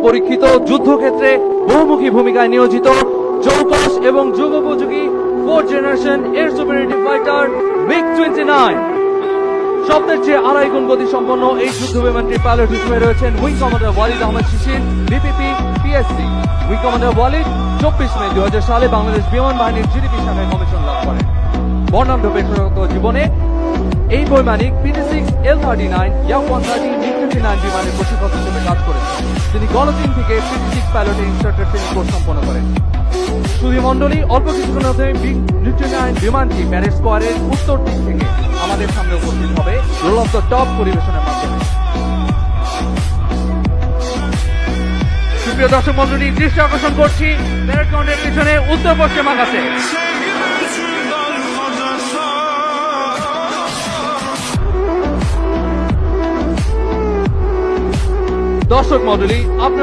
পরীক্ষিত যুদ্ধক্ষেত্রে বহুমুখী ভূমিকায় নিয়োজিত চৌকস এবং যুগোপযোগী 4th generation air superiority fighter MiG-29। শব্দের চেয়ে 2.5 গুণ গতি সম্পন্ন এই যুদ্ধ বিমানটির পাইলট হিসেবে রয়েছেন wing commander Walid Ahmed Shishir, BPP, PSC. Wing commander Walid 24 মে 2000 সালে বাংলাদেশ বিমান বাহিনীর জিডিপি শাখায় কমিশন লাভ করেন। বর্ণাঢ্য পেশাগত জীবনে এই বৈমানিক PT-6 L-39 Yak-130 MiG-29 বিমানের প্রশিক্ষক হিসেবে কাজ করেছেন। তিনি গলচিন থেকে PT-6 পাইলটের ইনস্ট্রাক্টর ট্রেনিং কোর্স সম্পন্ন করেন। সুধী মণ্ডলী, অল্প কিছুক্ষণের মধ্যে MiG-29 বিমানটি প্যারেড স্কোয়ারের উত্তর দিক থেকে আমাদের সামনে উপস্থিত হবে রোল অফ দ্য টপ পরিবেশনের মাধ্যমে। সুপ্রিয় দর্শক মণ্ডলী, দৃষ্টি আকর্ষণ করছি প্যারেড গ্রাউন্ডের পিছনে উত্তর পশ্চিম আকাশে। দর্শক মণ্ডলী, আপনারা